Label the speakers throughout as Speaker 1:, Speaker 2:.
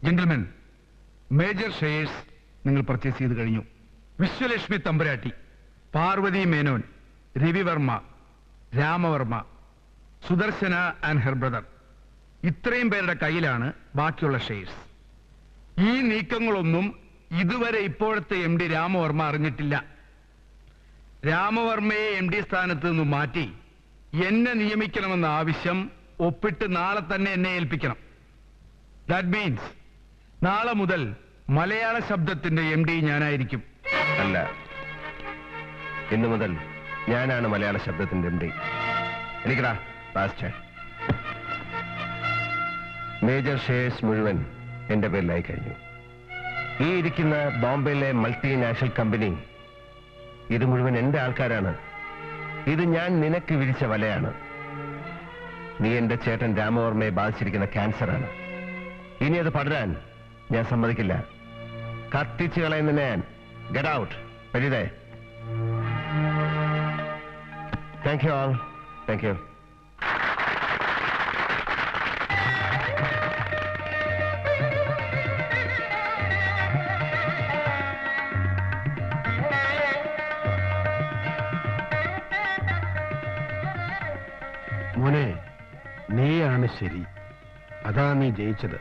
Speaker 1: Gentlemen, major shares നിങ്ങൾ purchase ചെയ്ത് കഴിഞ്ഞു. Vishwalakshmi Thampuratti, Parvathi Menon, Ravivarma, Ramavarma, Sudarshana and her brother, ഇത്രയും പേരുടെ കയ്യിലാണ് ബാക്കിയുള്ള ഷെയർസ്. ഈ നീക്കങ്ങളൊന്നും ഇതുവരെ ഇപ്പോഴത്തെ എം ഡി രാമവർമ്മ അറിഞ്ഞിട്ടില്ല. രാമവർമ്മയെ എം ഡി സ്ഥാനത്ത് നിന്ന് മാറ്റി എന്നെ നിയമിക്കണമെന്ന ആവശ്യം ഒപ്പിട്ട് നാളെ തന്നെ എന്നെ ഏൽപ്പിക്കണം. ദാറ്റ് മീൻസ് നാളെ മുതൽ മലയാള ശബ്ദത്തിന്റെ എം ഡി ഞാനായിരിക്കും.
Speaker 2: അല്ല, ഇന്നു മുതൽ ഞാനാണ് മലയാള ശബ്ദത്തിന്റെ എം ഡി. എനിക്കടാ പാസ്റ്റ്. മേജർ ഷെയർസ് മുഴുവൻ എന്റെ പേരിലായി കഴിഞ്ഞു. ഈ ഇരിക്കുന്ന ബോംബെയിലെ മൾട്ടിനാഷണൽ കമ്പനി, ഇത് മുഴുവൻ എന്റെ ആൾക്കാരാണ്. ഇത് ഞാൻ നിനക്ക് വിരിച്ച വലയാണ്. നീ എന്റെ ചേട്ടൻ രാമവർമ്മയെ ബാധിച്ചിരിക്കുന്ന ക്യാൻസറാണ്. ഇനി അത് പടരാൻ ഞാൻ സമ്മതിക്കില്ല. കത്തിച്ചു കളയുന്ന ഞാൻ. Get out. പരിതേ. Thank you all. Thank you.
Speaker 3: മോനെ, നീയാണ് ശരി. അതാ നീ ജയിച്ചത്.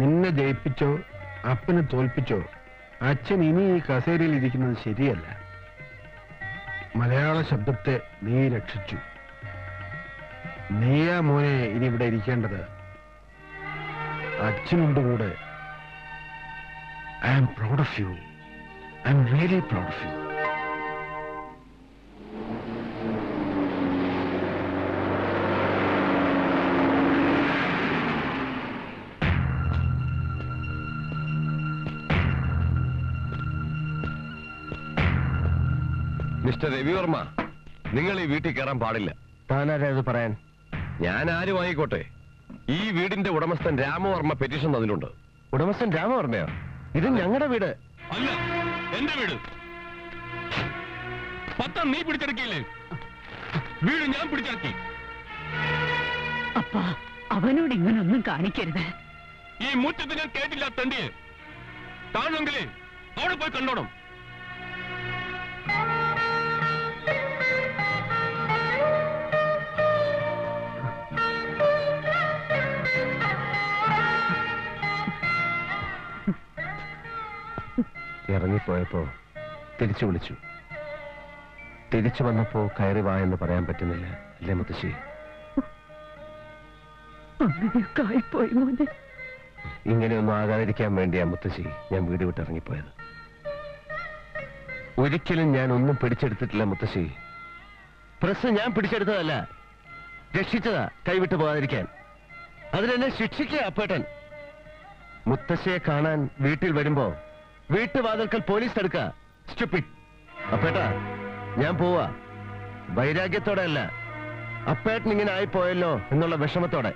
Speaker 3: നിന്നെ ജയിപ്പിച്ചോ അപ്പനെ തോൽപ്പിച്ചോ അച്ഛൻ ഇനി ഈ കസേരയിൽ ഇരിക്കുന്നത് ശരിയല്ല. മലയാള ശബ്ദത്തെ നീ രക്ഷിച്ചു. നീയാ മോനെ ഇനി ഇവിടെ ഇരിക്കേണ്ടത്. അച്ഛനുണ്ട് കൂടെ. I am proud of you. I am really proud of you.
Speaker 2: Mister Ravivarma, നിങ്ങൾ ഈ വീട്ടിൽ കയറാൻ പാടില്ല. താനാരത് പറയാൻ? ഞാൻ ആരും ആയിക്കോട്ടെ, ഈ വീടിന്റെ ഉടമസ്ഥൻ രാമവർമ്മ പെറ്റീഷൻ തന്നിട്ടുണ്ട്. ഉടമസ്ഥൻ രാമവർമ്മയോ? ഇത് ഞങ്ങളുടെ വീട്
Speaker 4: അല്ല, എന്റെ വീട്. പത്രം നീ പിടിച്ചെടുക്കില്ലേ? വീട് ഞാൻ പിടിച്ചെടുക്കി.
Speaker 5: അപ്പാ, അവനോട് ഇങ്ങനൊന്നും കാണിക്കരുത്.
Speaker 4: ഈ മുറ്റത്ത് ഞാൻ കേട്ടില്ല തണ്ടിയെ. താഴെങ്കിലേ അവിടെ പോയി കണ്ടോണം.
Speaker 2: ഇറങ്ങിപ്പോയപ്പോ തിരിച്ചു വിളിച്ചു. തിരിച്ചു വന്നപ്പോ കയറി വാ എന്ന് പറയാൻ പറ്റുന്നില്ല അല്ലേ മുത്തശ്ശി? ഇങ്ങനെയൊന്നും ആകാതിരിക്കാൻ വേണ്ടിയാ മുത്തശ്ശി ഞാൻ വീട് വിട്ട് ഇറങ്ങിപ്പോയത്. ഒരിക്കലും ഞാൻ ഒന്നും പിടിച്ചെടുത്തിട്ടില്ല മുത്തശ്ശി. പ്രസ് ഞാൻ പിടിച്ചെടുത്തതല്ല, രക്ഷിച്ചതാ കൈവിട്ടു പോകാതിരിക്കാൻ. അതിനെന്നെ ശിക്ഷിക്കുക അപ്പേട്ടൻ. മുത്തശ്ശിയെ കാണാൻ വീട്ടിൽ വരുമ്പോ വീട്ടുവാതിൽക്കൽ പോലീസ് തടുക്കുക. സ്റ്റുപ്പിഡ്. അപ്പേട്ടാ, ഞാൻ പോവാ. വൈരാഗ്യത്തോടെ അല്ല, അപ്പേട്ടൻ ഇങ്ങനെ ആയിപ്പോയല്ലോ എന്നുള്ള വിഷമത്തോടെ.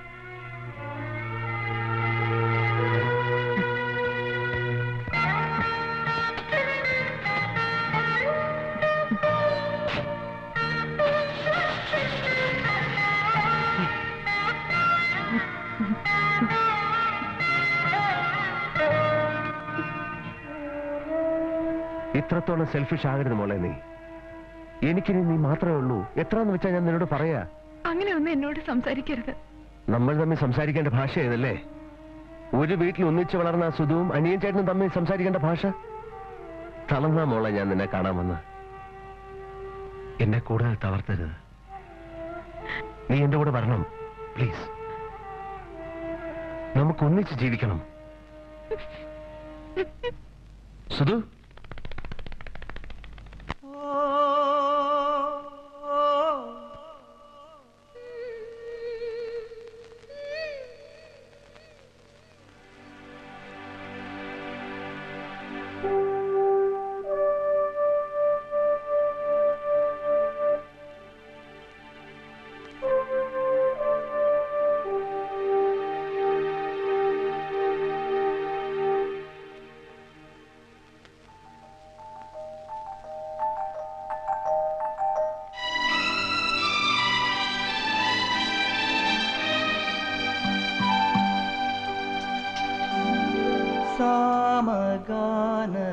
Speaker 2: ഇത്രത്തോളം സെൽഫിഷ് ആകരുത് മോളെ നീ. എനിക്കിനി നീ മാത്രമേ ഉള്ളൂ. എത്രയെന്ന് വെച്ചാൽ ഞാൻ നിന്നോട് പറയാ.
Speaker 5: അങ്ങനെയൊന്നും എന്നോട് സംസാരിക്കരുത്.
Speaker 2: നമ്മൾ തമ്മിൽ സംസാരിക്കേണ്ട ഭാഷ ഏതല്ലേ? ഒരു വീട്ടിൽ ഒന്നിച്ച് വളർന്ന സുധുവും അനിയൻ ചേട്ടനും തമ്മിൽ സംസാരിക്കേണ്ട ഭാഷ. തളർന്ന മോളെ ഞാൻ നിന്നെ കാണാമെന്ന്. എന്നെ കൂടുതൽ തളർത്തരുത്. നീ എന്റെ കൂടെ വരണം പ്ലീസ്. നമുക്ക് ഒന്നിച്ച് ജീവിക്കണം. സുധു,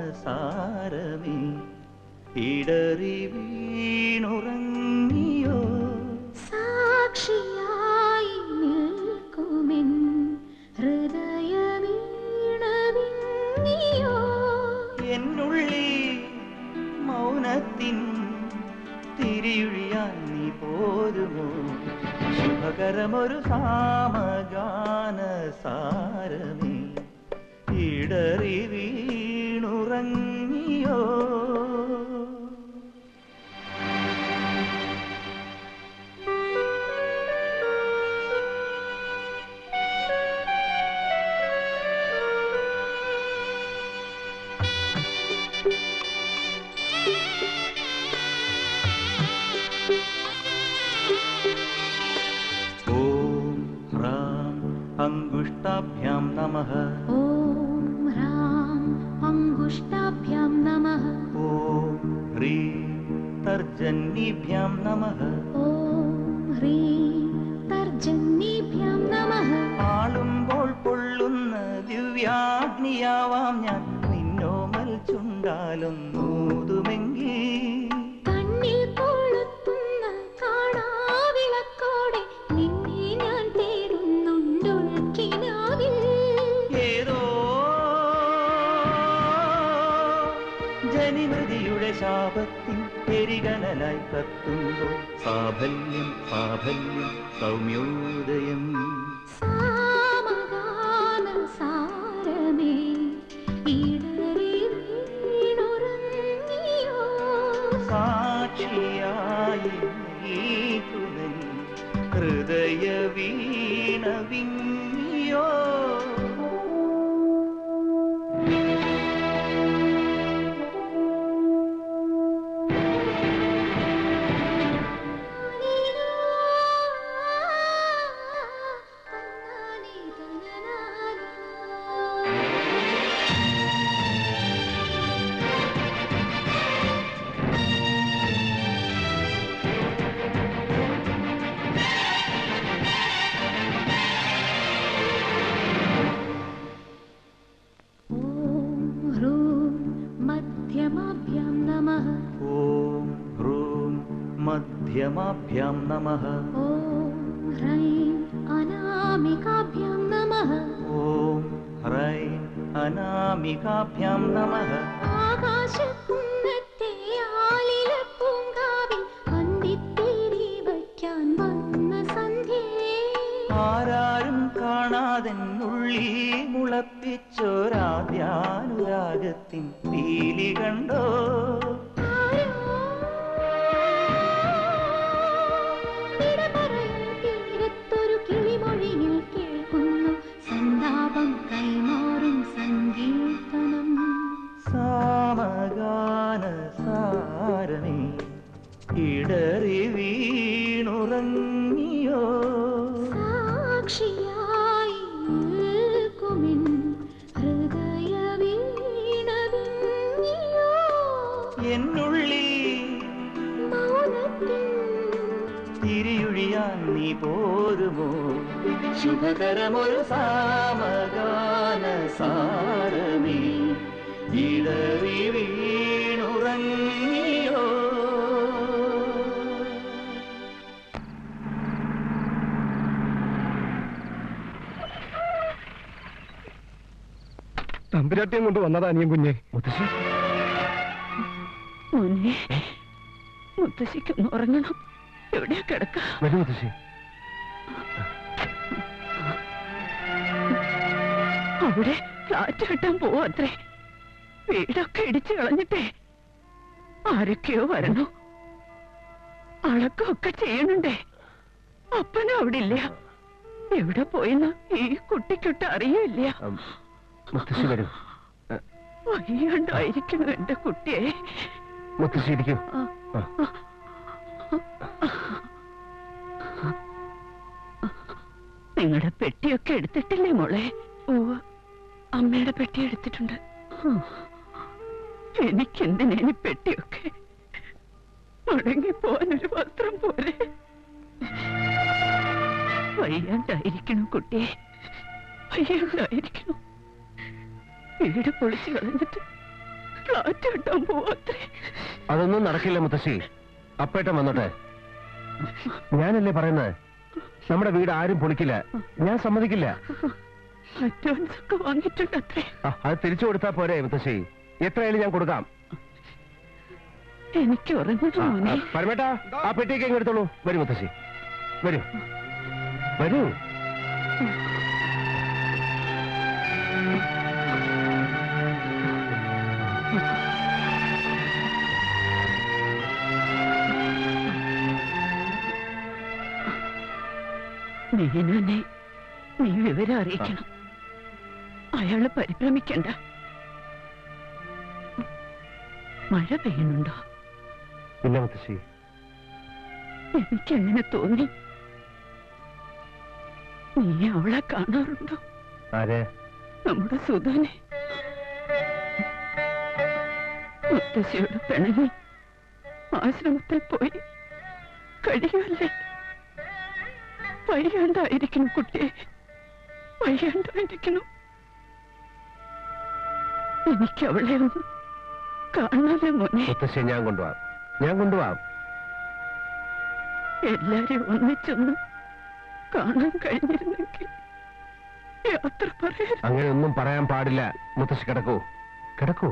Speaker 6: സാമഗാനസാരമേ ഇടറി വീണുറങ്ങിയോ
Speaker 7: സാക്ഷിയായി നിൽക്കുമെൻ ഹൃദയമീണവിങ്ങിയോ
Speaker 6: എന്നുള്ളിൽ മൗനത്തിൻ തിരിയൊഴിയാൻ നീ പോരുമോ ശുഭകരമൊരു സാമഗാനസാരമേ ഇടറി വീണുറങ്ങിയോ अंगुष्टाभ्यां नमः
Speaker 7: ॐ ह्रां अंगुष्टाभ्यां नमः
Speaker 6: ॐ ह्रीं तर्जन्यीभ्यां नमः
Speaker 7: ॐ ह्रीं तर्जन्यीभ्यां नमः
Speaker 6: ആളുമ്പോൾ പൊള്ളുന്ന ദിവ്യാഗ്നിയാവാം ഞാൻ നിന്നോമൽ ചുണ്ടാലൊന്നൂതുമെങ്കിൽ
Speaker 7: കണ്ണിൽ കൊളുത്തുന്ന കാണാവിളക്കോടെ നിന്നെ ഞാൻ തേടുന്നുണ്ടൊഴുക്കിനാവിൽ
Speaker 6: ഏതോ ജനിമൃതിയുടെ ശാപത്തിൻ പെരികനലായി കത്തുമ്പോൾ സാഫല്യം സാഫല്യം സൗമ്യോദയം
Speaker 7: സാമഗാനസാരമേ ഇടറി വീണുറങ്ങിയോ
Speaker 6: സാക്ഷിയായി നീക്കുമൻ ഹൃദയ വീണ വിങ്ങിയോ
Speaker 7: मध्यमाभ्यां नमः
Speaker 6: ॐ ह्रूं मध्यमाभ्यां नमः
Speaker 7: ॐ ह्रैं अनामिकाभ्यां नमः
Speaker 6: ॐ ह्रैं अनामिकाभ्यां नमः
Speaker 7: ആകാശകുന്നത്തെ ആലിലപ്പൂങ്കാവിൽ അന്തിത്തേരി വയ്ക്കാൻ വന്ന സന്ധ്യേ
Speaker 6: ആരാരും കാണാതെ ഉള്ളി മുളപ്പിച്ചൊരാദ്യാനുരാഗത്തിൻ പീലി കണ്ടോ
Speaker 7: തീരത്തൊരു കിളിമൊഴിയിൽ കേൾക്കുന്നു സന്താപം കൈമാറും സംഗീതനം
Speaker 6: സാമഗാനസാരമേ ഇടറി വീണുറങ്ങിയോ
Speaker 7: സാക്ഷിയായി നിൽക്കുമെൻ ഹൃദയമീണവിങ്ങിയോ
Speaker 6: എന്നുള്ളിൽ
Speaker 7: മൗനത്തിൻ
Speaker 6: തിരിയൊഴിയാൻ നീ പോരുമോ ശുഭകരമൊരു സാമഗാനസാരമേ ഇടറി വീണുറങ്ങിയോ
Speaker 2: തമ്പുരാട്ടിയും കൊണ്ട് വന്നതാ അനിയൻ കുഞ്ഞെ മുത്തശ്ശി
Speaker 5: മോനെ മുത്തശ്ശിക്കൊന്ന് ഉറങ്ങണം എവിടെയാ കിടക്ക
Speaker 2: വരൂ മുത്തശ്ശി
Speaker 5: അവിടെ ഫ്ലാറ്റ് കെട്ടാൻ പോവാത്രേ വീടൊക്കെ ഇടിച്ചു കളഞ്ഞിട്ടേ ആരൊക്കെയോ വരണോ അളക്കമൊക്കെ ചെയ്യണുണ്ടേ അപ്പനും അവിടെ ഇല്ല എവിടെ പോയെന്ന് ഈ കുട്ടിക്കൊട്ട് അറിയില്ല
Speaker 2: മുത്തശ്ശി വരൂ
Speaker 5: വയ്യാണ്ടായിരിക്കുന്നു എന്റെ കുട്ടിയെ
Speaker 2: മുത്തശ്ശി ഇരിക്കൂ
Speaker 5: നിങ്ങളുടെ പെട്ടിയൊക്കെ എടുത്തിട്ടില്ലേ മോളെ ഓ അമ്മയുടെ പെട്ടി എടുത്തിട്ടുണ്ട് എനിക്കെന്തിനേനി പെട്ടിയൊക്കെ മുടങ്ങിപ്പോവാനൊരു വസ്ത്രം പോലെ വയ്യാണ്ടായിരിക്കണം കുട്ടിയെ വയ്യാണ്ടായിരിക്കണം വീട് പൊളിച്ചു കളഞ്ഞിട്ട് ഫ്ലാറ്റ് കിട്ടാൻ പോവാത്രേ.
Speaker 2: അതൊന്നും നടക്കില്ല മുത്തശ്ശി. അപ്പേട്ടൻ വന്നോട്ടെ. ഞാനല്ലേ പറയുന്നത്, നമ്മുടെ വീട് ആരും പൊളിക്കില്ല. ഞാൻ സമ്മതിക്കില്ല.
Speaker 5: അഡ്വാൻസ് ഒക്കെ വാങ്ങിയിട്ടുണ്ട് അത്രേ.
Speaker 2: അത് തിരിച്ചു കൊടുത്താ പോരെ മുത്തശ്ശി? എത്രയായാലും ഞാൻ കൊടുക്കാം.
Speaker 5: എനിക്ക് ഉറങ്ങണോ?
Speaker 2: പരമേട്ടാ, ആ പെട്ടിയൊക്കെ ഇങ്ങ് എടുത്തോളൂ. വരൂ മുത്തശ്ശി, വരൂ വരൂ.
Speaker 5: മേനോനെ നീ വിവരം അറിയിക്കണം. അയാള് പരിഭ്രമിക്കണ്ട. മഴ പെയ്യുന്നുണ്ടോ?
Speaker 2: ഇല്ല മുത്തശ്ശി.
Speaker 5: എനിക്കെങ്ങനെ തോന്നി. നീ അവളെ കാണാറുണ്ടോ?
Speaker 2: ആരെ?
Speaker 5: നമ്മുടെ സുധാനെ. മുത്തശ്ശിയോട് പിണങ്ങി ആശ്രമത്തിൽ പോയി കഴിയുമല്ലേ? വയ്യാണ്ടായിരിക്കണം കുട്ടിയെ, വയ്യാണ്ടായിരിക്കണം. എനിക്ക് അവളെ ഒന്ന് കാണാതെ മോനെ.
Speaker 2: മുത്തശ്ശി, ഞാൻ കൊണ്ടുപോവാം, ഞാൻ കൊണ്ടുപോവാം.
Speaker 5: എല്ലാരും ഒന്നിച്ചൊന്ന് കാണാൻ കഴിഞ്ഞിരുന്നെങ്കിൽ യാത്ര പറയാൻ.
Speaker 2: അങ്ങനെ ഒന്നും പറയാൻ പാടില്ല മുത്തശ്ശി. കിടക്കൂ, കിടക്കൂ.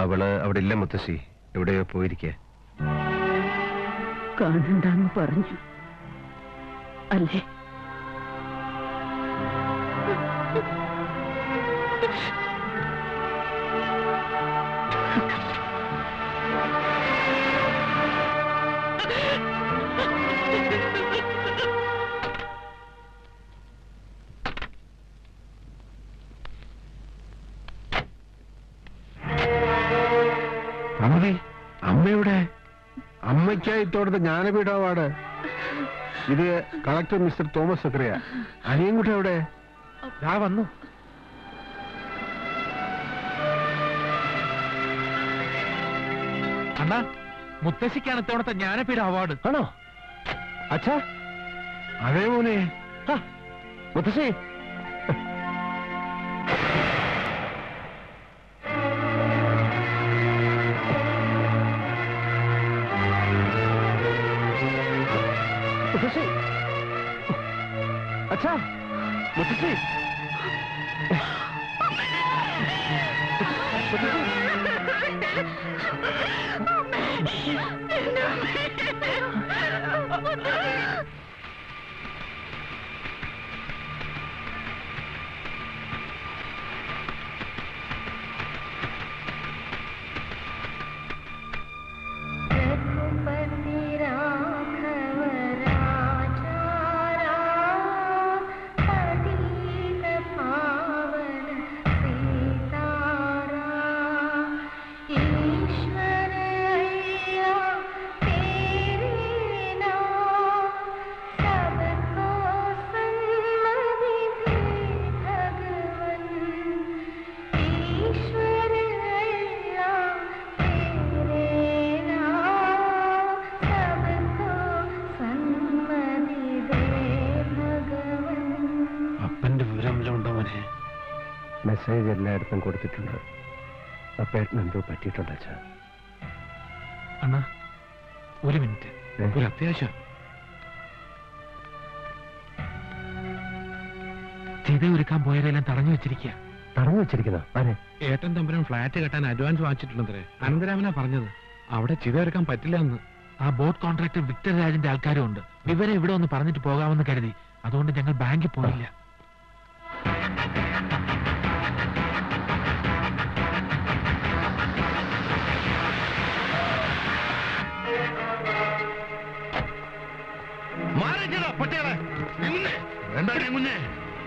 Speaker 2: അവള് അവിടെ ഇല്ല മുത്തശ്ശി, എവിടെയോ പോയിരിക്കേ.
Speaker 5: കാണണ്ടെന്ന് പറഞ്ഞു അല്ലേ?
Speaker 3: അമ്മയുടെ അമ്മയ്ക്കായി തോടുന്ന ജ്ഞാനപീഠ അവാർഡ്. ഇത് കളക്ടർ മിസ്റ്റർ തോമസ് സക്രിയ. അനിയൻകുട്ടി എവിടെ? ഞാൻ വന്നു.
Speaker 1: അണ്ണാ, മുത്തശ്ശിക്കാണ് ഇത്തവണത്തെ ജ്ഞാനപീഠ അവാർഡ്.
Speaker 2: ആണോ? അച്ഛാ,
Speaker 3: അതേ മോനെ.
Speaker 2: മുത്തശ്ശി. മുത്തശ്ശി, അച്ഛാ, മുത്തശ്ശി. മെസ്സേജ് എല്ലായിടത്തും കൊടുത്തിട്ടുണ്ട്. അപ്പേട്ടന് എന്തോ പറ്റിയിട്ടുണ്ട് അച്ഛാ.
Speaker 1: അണ്ണാ, ഒരു മിനിറ്റ്, ഒരു അത്യാവശ്യം. ചിത ഒരുക്കാൻ പോയവരെല്ലാം തടഞ്ഞു വെച്ചിരിക്കുക.
Speaker 2: തടഞ്ഞു വെച്ചിരിക്കുന്ന ആരെ?
Speaker 1: ഏട്ടൻ തമ്പുരാൻ ഫ്ലാറ്റ് കെട്ടാൻ അഡ്വാൻസ് വാങ്ങിച്ചിട്ടുണ്ടത്രേ. അനന്തരാമനാ പറഞ്ഞത്. അവിടെ ചിത ഒരുക്കാൻ പറ്റില്ല എന്ന്. ആ ബോട്ട് കോൺട്രാക്ടർ വിക്ടർ രാജിന്റെ ആൾക്കാരും ഉണ്ട്. വിവരം ഇവിടെ ഒന്ന് പറഞ്ഞിട്ട് പോകാമെന്ന് കരുതി. അതുകൊണ്ട് ഞങ്ങൾ ബാങ്കിൽ പോയില്ല.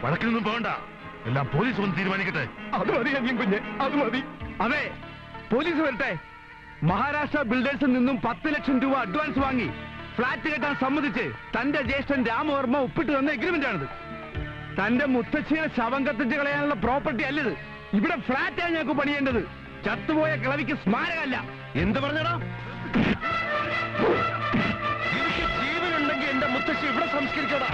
Speaker 3: വഴക്കിനൊന്നും പോകണ്ട, എല്ലാം പോലീസ് ഒന്ന് തീരുമാനിക്കട്ടെ.
Speaker 2: അത് മതി അനിയൻ കുഞ്ഞ്, അത് മതി.
Speaker 1: അതെ, പോലീസ് വരട്ടെ. മഹാരാഷ്ട്ര ബിൽഡേഴ്സിൽ നിന്നും 10 ലക്ഷം രൂപ അഡ്വാൻസ് വാങ്ങി ഫ്ലാറ്റ് കെട്ടാൻ സമ്മതിച്ച് തന്റെ ജ്യേഷ്ഠൻ രാമവർമ്മ ഒപ്പിട്ട് തന്ന എഗ്രിമെന്റ് ആണിത്. തന്റെ മുത്തച്ഛിയുടെ ശവം കത്തിച്ച് കളയാനുള്ള പ്രോപ്പർട്ടി അല്ലത്. ഇവിടെ ഫ്ലാറ്റാണ് ഞങ്ങൾക്ക് പണിയേണ്ടത്. ചത്തുപോയ കിളവിക്ക് സ്മാരകമല്ല.
Speaker 2: എന്ത് പറഞ്ഞടാ? എനിക്ക് ജീവനുണ്ടെങ്കിൽ എന്റെ മുത്തശ്ശി ഇവിടെ സംസ്കരിക്കടാ.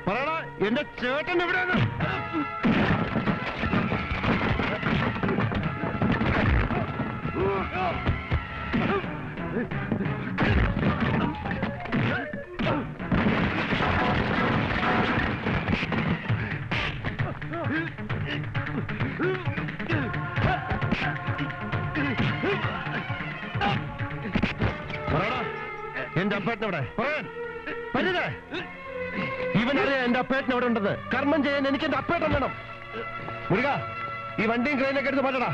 Speaker 3: പറയടാ, എന്റെ ചേട്ടൻ എവിടെയാണ്?
Speaker 2: പറയടാ, എന്റെ അപ്പേട്ടനെവിടെ? പറയാൻ പറ്റില്ലേ? ഇവനറിയാം എന്റെ അപ്പേട്ടൻ എവിടെ ഉണ്ടെന്ന്. കർമ്മം ചെയ്യാൻ എനിക്ക് എന്റെ അപ്പേട്ടൻ വേണം. മുരുക, ഈ വണ്ടിയും ക്രെയിനൊക്കെ എടുത്ത് മാറ്റടാ.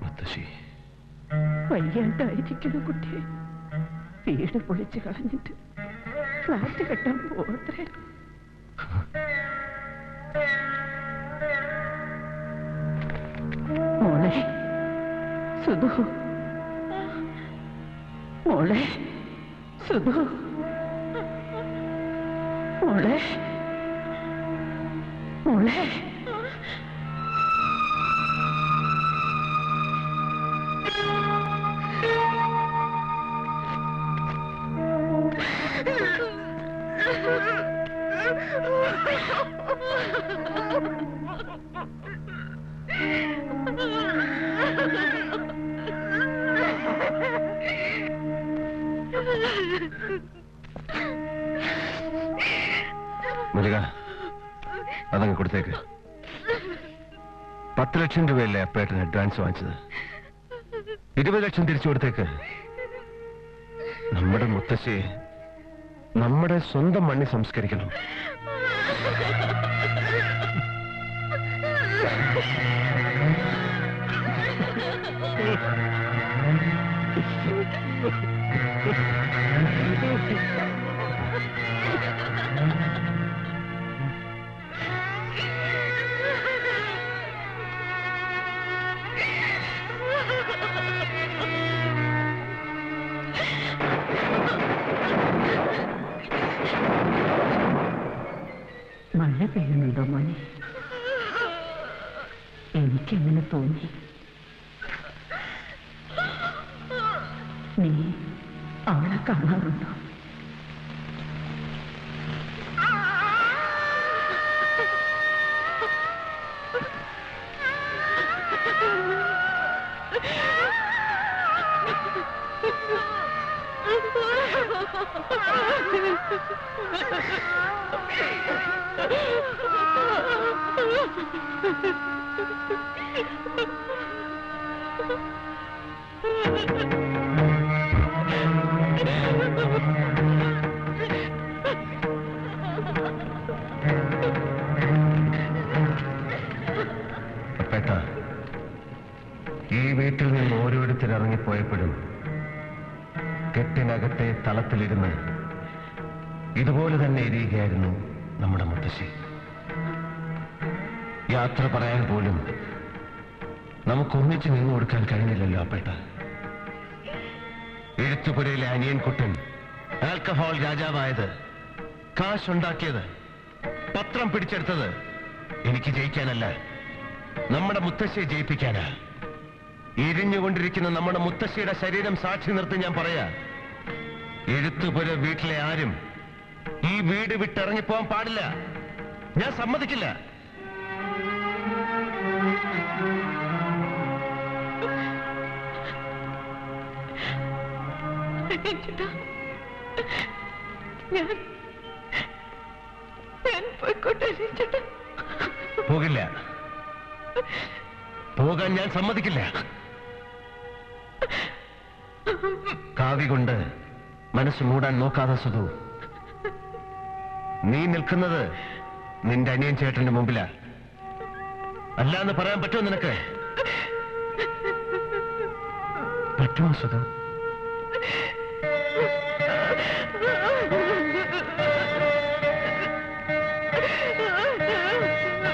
Speaker 2: മുത്തശ്ശി,
Speaker 5: വയ്യാണ്ടായിരിക്കുന്നു കുട്ടിയെ. വീട് പൊളിച്ച് കളഞ്ഞിട്ട് ഫ്ലാറ്റ് കെട്ടാൻ പോവത്രേ. മോളെ സുധു, മോളെ സുധു, മോളെ മോളെ.
Speaker 2: മുരുക, അതങ്ങ് കൊടുത്തേക്ക്. 10 ലക്ഷം രൂപയല്ലേ അപ്പേട്ടന് അഡ്വാൻസ് വാങ്ങിച്ചത്? 20 ലക്ഷം തിരിച്ചു കൊടുത്തേക്ക്. നമ്മുടെ മുത്തശ്ശിയെ നമ്മുടെ സ്വന്തം മണ്ണി സംസ്കരിക്കണം.
Speaker 5: മഴ പെയ്യുന്നുണ്ടോ മോനെ? എനിക്കെങ്ങനെ തോന്നി? നീ അവളെ കാണാറുണ്ടോ?
Speaker 2: അപ്പേട്ടാ, ഈ വീട്ടിൽ നിന്ന് ഓരോരുത്തർ ഇറങ്ങിപ്പോയപ്പോഴും കെട്ടിനകത്തെ തളത്തിലിരുന്ന് ഇതുപോലെ തന്നെ ഇരിക്കുകയായിരുന്നു നമ്മുടെ മുത്തശ്ശി. യാത്ര പറയാൻ പോലും നമുക്കൊന്നിച്ച് നിന്നു കൊടുക്കാൻ കഴിഞ്ഞില്ലല്ലോ അപ്പേട്ട. എഴുത്തുപുരയിലെ അനിയൻകുട്ടൻ ആൽക്കഹോൾ രാജാവായത്, കാശുണ്ടാക്കിയത്, പത്രം പിടിച്ചെടുത്തത് എനിക്ക് ജയിക്കാനല്ല, നമ്മുടെ മുത്തശ്ശിയെ ജയിപ്പിക്കാനാ. എരിഞ്ഞുകൊണ്ടിരിക്കുന്ന നമ്മുടെ മുത്തശ്ശിയുടെ ശരീരം സാക്ഷി നിർത്തി ഞാൻ പറയാ, എഴുത്തുപുര വീട്ടിലെ ആരും ഈ വീട് വിട്ടിറങ്ങിപ്പോവാൻ പാടില്ല. ഞാൻ സമ്മതിക്കില്ല. പോകില്ല, പോകാൻ ഞാൻ സമ്മതിക്കില്ല. കാവി കൊണ്ട് മനസ്സ് മൂടാൻ നോക്കാതെ സുധു, നീ നിൽക്കുന്നത് നിന്റെ അനിയൻ ചേട്ടന്റെ മുമ്പിലാ. അല്ലാന്ന് പറയാൻ പറ്റുമോ നിനക്ക്? പറ്റുമോ സുധു?